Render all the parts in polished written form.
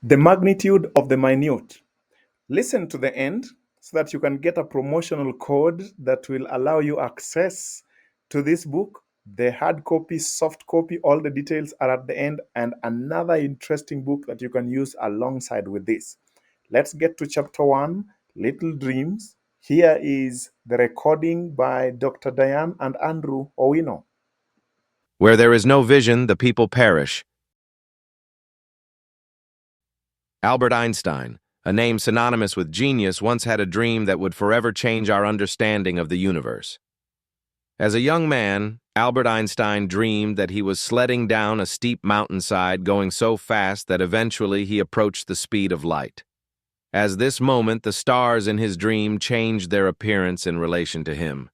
The magnitude of the minute. Listen to the end so that you can get a promotional code that will allow you access to this book. The hard copy, soft copy, all the details are at the end, and another interesting book that you can use alongside with this. Let's get to chapter 1, Little Dreams. Here is the recording by Dr. Diane and Andrew Owino. Where there is no vision, the people perish. Albert Einstein, a name synonymous with genius, once had a dream that would forever change our understanding of the universe. As a young man, Albert Einstein dreamed that he was sledding down a steep mountainside going so fast that eventually he approached the speed of light. As this moment, the stars in his dream changed their appearance in relation to him.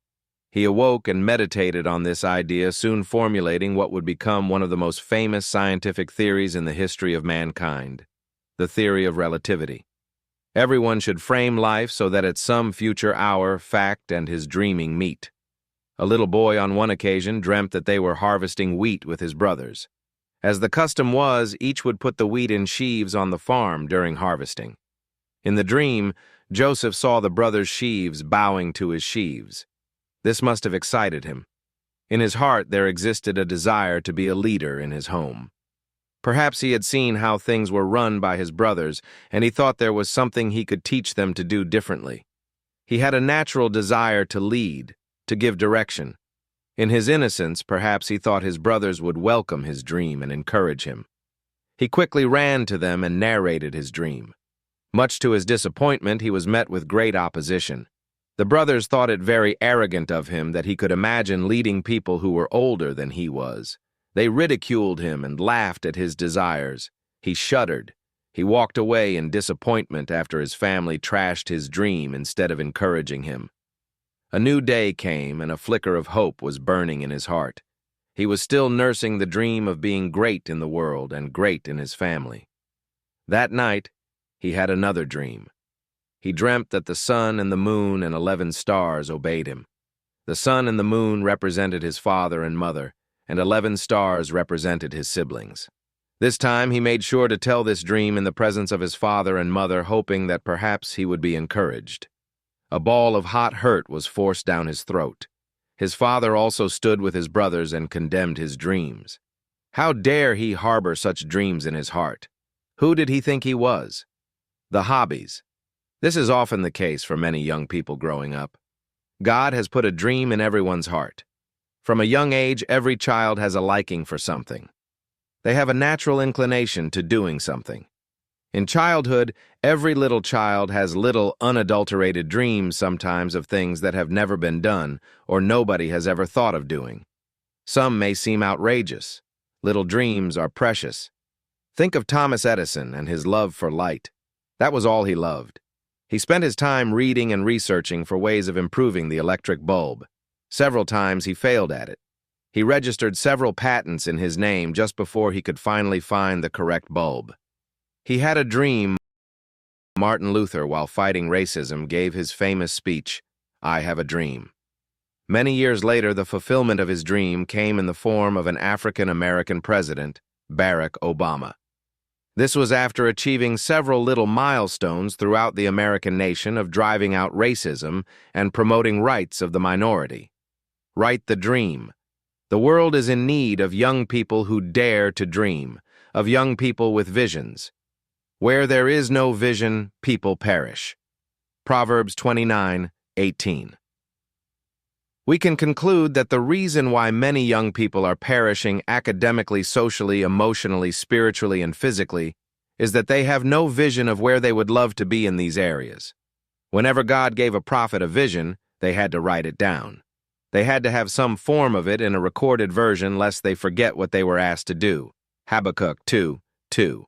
He awoke and meditated on this idea, soon formulating what would become one of the most famous scientific theories in the history of mankind, the theory of relativity. Everyone should frame life so that at some future hour, fact and his dreaming meet. A little boy on one occasion dreamt that they were harvesting wheat with his brothers. As the custom was, each would put the wheat in sheaves on the farm during harvesting. In the dream, Joseph saw the brothers' sheaves bowing to his sheaves. This must have excited him. In his heart there existed a desire to be a leader in his home. Perhaps he had seen how things were run by his brothers, and he thought there was something he could teach them to do differently. He had a natural desire to lead, to give direction. In his innocence, perhaps he thought his brothers would welcome his dream and encourage him. He quickly ran to them and narrated his dream. Much to his disappointment, he was met with great opposition. The brothers thought it very arrogant of him that he could imagine leading people who were older than he was. They ridiculed him and laughed at his desires. He shuddered. He walked away in disappointment after his family trashed his dream instead of encouraging him. A new day came, and a flicker of hope was burning in his heart. He was still nursing the dream of being great in the world and great in his family. That night, he had another dream. He dreamt that the sun and the moon and 11 stars obeyed him. The sun and the moon represented his father and mother, and 11 stars represented his siblings. This time he made sure to tell this dream in the presence of his father and mother, hoping that perhaps he would be encouraged. A ball of hot hurt was forced down his throat. His father also stood with his brothers and condemned his dreams. How dare he harbor such dreams in his heart? Who did he think he was? The hobbies. This is often the case for many young people growing up. God has put a dream in everyone's heart. From a young age, every child has a liking for something. They have a natural inclination to doing something. In childhood, every little child has little unadulterated dreams sometimes of things that have never been done or nobody has ever thought of doing. Some may seem outrageous. Little dreams are precious. Think of Thomas Edison and his love for light. That was all he loved. He spent his time reading and researching for ways of improving the electric bulb. Several times he failed at it. He registered several patents in his name just before he could finally find the correct bulb. He had a dream. Martin Luther, while fighting racism, gave his famous speech, "I have a dream." Many years later, the fulfillment of his dream came in the form of an African-American president, Barack Obama. This was after achieving several little milestones throughout the American nation of driving out racism and promoting rights of the minority. Write the dream. The world is in need of young people who dare to dream, of young people with visions. Where there is no vision, people perish. Proverbs 29:18. We can conclude that the reason why many young people are perishing academically, socially, emotionally, spiritually, and physically is that they have no vision of where they would love to be in these areas. Whenever God gave a prophet a vision, they had to write it down. They had to have some form of it in a recorded version lest they forget what they were asked to do. Habakkuk 2:2.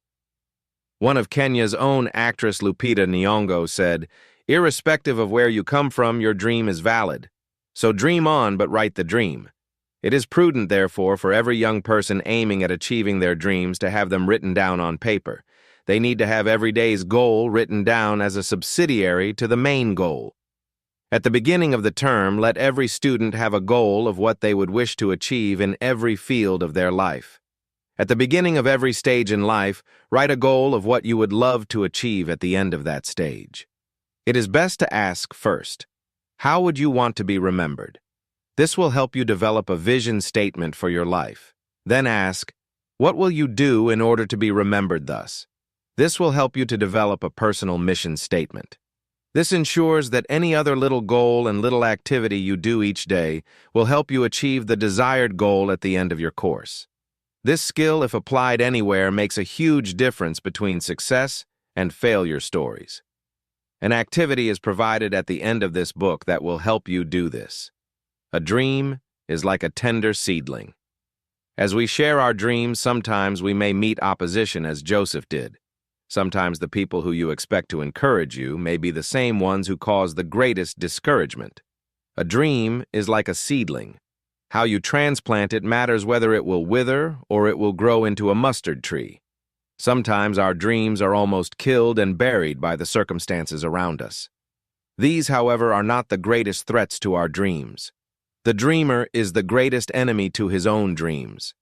One of Kenya's own actress, Lupita Nyong'o, said, "Irrespective of where you come from, your dream is valid. So dream on, but write the dream." It is prudent, therefore, for every young person aiming at achieving their dreams to have them written down on paper. They need to have every day's goal written down as a subsidiary to the main goal. At the beginning of the term, let every student have a goal of what they would wish to achieve in every field of their life. At the beginning of every stage in life, write a goal of what you would love to achieve at the end of that stage. It is best to ask first, how would you want to be remembered? This will help you develop a vision statement for your life. Then ask, what will you do in order to be remembered thus? This will help you to develop a personal mission statement. This ensures that any other little goal and little activity you do each day will help you achieve the desired goal at the end of your course. This skill, if applied anywhere, makes a huge difference between success and failure stories. An activity is provided at the end of this book that will help you do this. A dream is like a tender seedling. As we share our dreams, sometimes we may meet opposition as Joseph did. Sometimes the people who you expect to encourage you may be the same ones who cause the greatest discouragement. A dream is like a seedling. How you transplant it matters whether it will wither or it will grow into a mustard tree. Sometimes our dreams are almost killed and buried by the circumstances around us. These, however, are not the greatest threats to our dreams. The dreamer is the greatest enemy to his own dreams.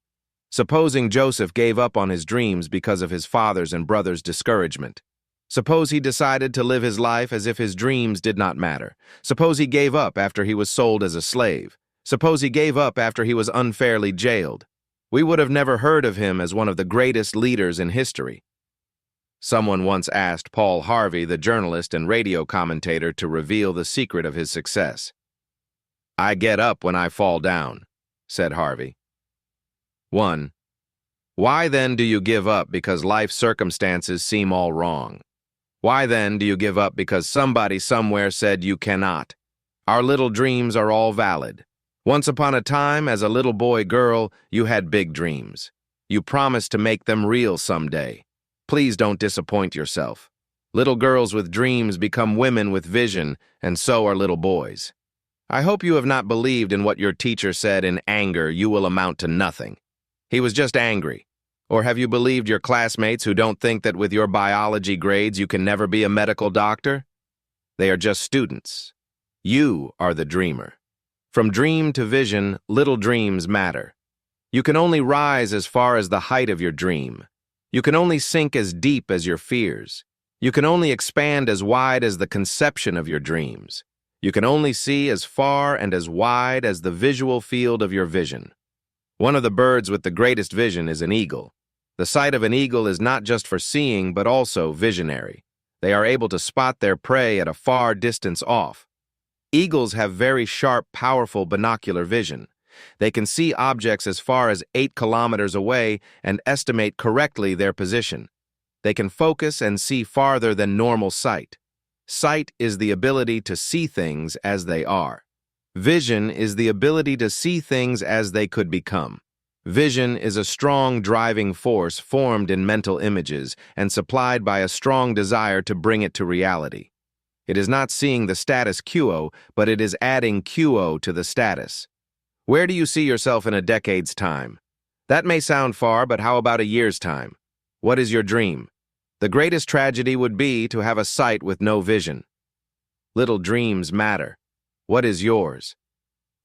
Supposing Joseph gave up on his dreams because of his father's and brother's discouragement. Suppose he decided to live his life as if his dreams did not matter. Suppose he gave up after he was sold as a slave. Suppose he gave up after he was unfairly jailed. We would have never heard of him as one of the greatest leaders in history. Someone once asked Paul Harvey, the journalist and radio commentator, to reveal the secret of his success. "I get up when I fall down," said Harvey. 1. Why then do you give up because life circumstances seem all wrong? Why then do you give up because somebody somewhere said you cannot? Our little dreams are all valid. Once upon a time, as a little boy-girl, you had big dreams. You promised to make them real someday. Please don't disappoint yourself. Little girls with dreams become women with vision, and so are little boys. I hope you have not believed in what your teacher said in anger, you will amount to nothing. He was just angry. Or have you believed your classmates who don't think that with your biology grades you can never be a medical doctor? They are just students. You are the dreamer. From dream to vision, little dreams matter. You can only rise as far as the height of your dream. You can only sink as deep as your fears. You can only expand as wide as the conception of your dreams. You can only see as far and as wide as the visual field of your vision. One of the birds with the greatest vision is an eagle. The sight of an eagle is not just for seeing, but also visionary. They are able to spot their prey at a far distance off. Eagles have very sharp, powerful binocular vision. They can see objects as far as 8 kilometers away and estimate correctly their position. They can focus and see farther than normal sight. Sight is the ability to see things as they are. Vision is the ability to see things as they could become. Vision is a strong driving force formed in mental images and supplied by a strong desire to bring it to reality. It is not seeing the status quo, but it is adding quo to the status. Where do you see yourself in a decade's time? That may sound far, but how about a year's time? What is your dream? The greatest tragedy would be to have a sight with no vision. Little dreams matter. What is yours?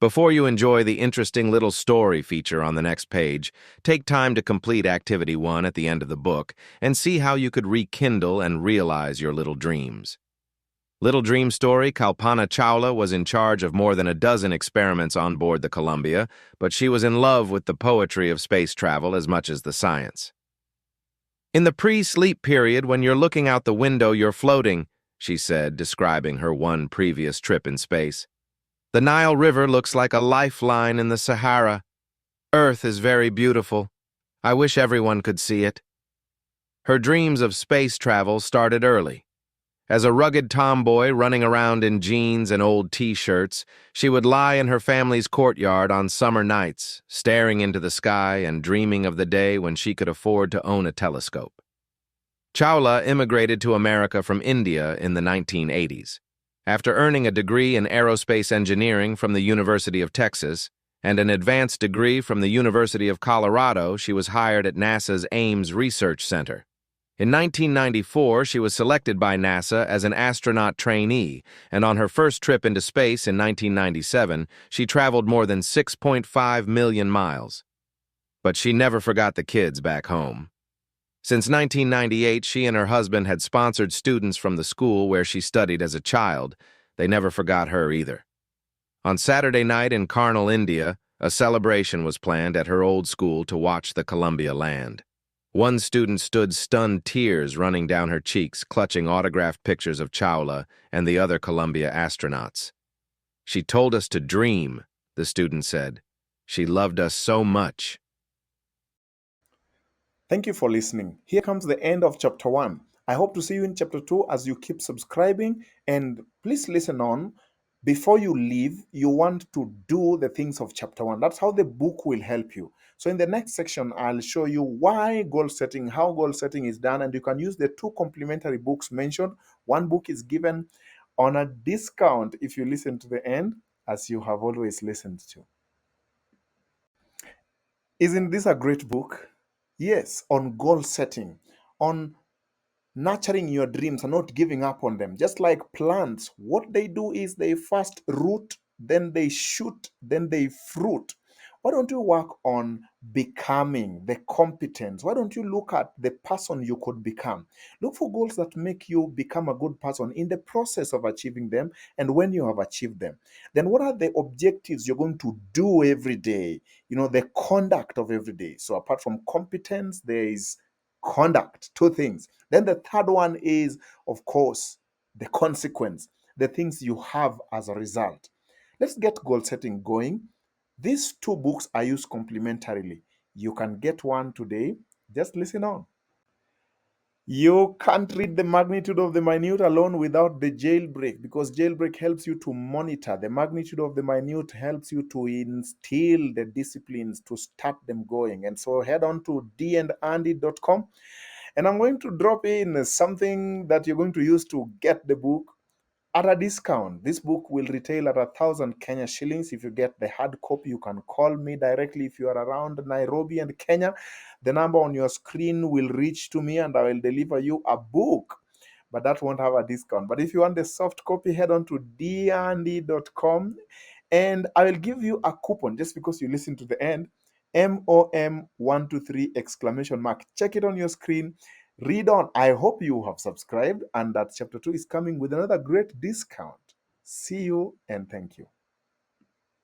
Before you enjoy the interesting little story feature on the next page, take time to complete Activity 1 at the end of the book and see how you could rekindle and realize your little dreams. Little Dream Story, Kalpana Chawla was in charge of more than a dozen experiments on board the Columbia, but she was in love with the poetry of space travel as much as the science. "In the pre-sleep period, when you're looking out the window, you're floating," she said, describing her one previous trip in space. "The Nile River looks like a lifeline in the Sahara. Earth is very beautiful. I wish everyone could see it." Her dreams of space travel started early. As a rugged tomboy running around in jeans and old t-shirts, she would lie in her family's courtyard on summer nights, staring into the sky and dreaming of the day when she could afford to own a telescope. Chawla immigrated to America from India in the 1980s. After earning a degree in aerospace engineering from the University of Texas and an advanced degree from the University of Colorado, she was hired at NASA's Ames Research Center. In 1994, she was selected by NASA as an astronaut trainee, and on her first trip into space in 1997, she traveled more than 6.5 million miles. But she never forgot the kids back home. Since 1998, she and her husband had sponsored students from the school where she studied as a child. They never forgot her either. On Saturday night in Karnal, India, a celebration was planned at her old school to watch the Columbia land. One student stood stunned, tears running down her cheeks, clutching autographed pictures of Chawla and the other Columbia astronauts. "She told us to dream," the student said. "She loved us so much." Thank you for listening. Here comes the end of chapter 1. I hope to see you in chapter 2 as you keep subscribing, and please listen on. Before you leave, you want to do the things of chapter 1. That's how the book will help you. So in the next section, I'll show you why goal setting, how goal setting is done, and you can use the 2 complementary books mentioned. One book is given on a discount if you listen to the end, as you have always listened to. Isn't this a great book? Yes, on goal setting, on nurturing your dreams and not giving up on them. Just like plants, what they do is they first root, then they shoot, then they fruit. Why don't you work on becoming the competence? Why don't you look at the person you could become? Look for goals that make you become a good person in the process of achieving them and when you have achieved them. Then what are the objectives you're going to do every day? The conduct of every day. So apart from competence, there is conduct, 2 things. Then the third one is, of course, the consequence, the things you have as a result. Let's get goal setting going. These 2 books are used complementarily. You can get one today. Just listen on. You can't read the magnitude of the minute alone without the jailbreak, because jailbreak helps you to monitor. The magnitude of the minute helps you to instill the disciplines to start them going. And so head on to dandandy.com, and I'm going to drop in something that you're going to use to get the book at a discount. This book will retail at 1,000 Kenya shillings. If you get the hard copy, you can call me directly. If you are around Nairobi and Kenya, the number on your screen will reach to me and I will deliver you a book. But that won't have a discount. But if you want the soft copy, head on to dandy.com and I will give you a coupon just because you listen to the end. MOM123 exclamation mark. Check it on your screen. Read on. I hope you have subscribed and that chapter 2 is coming with another great discount. See you and thank you.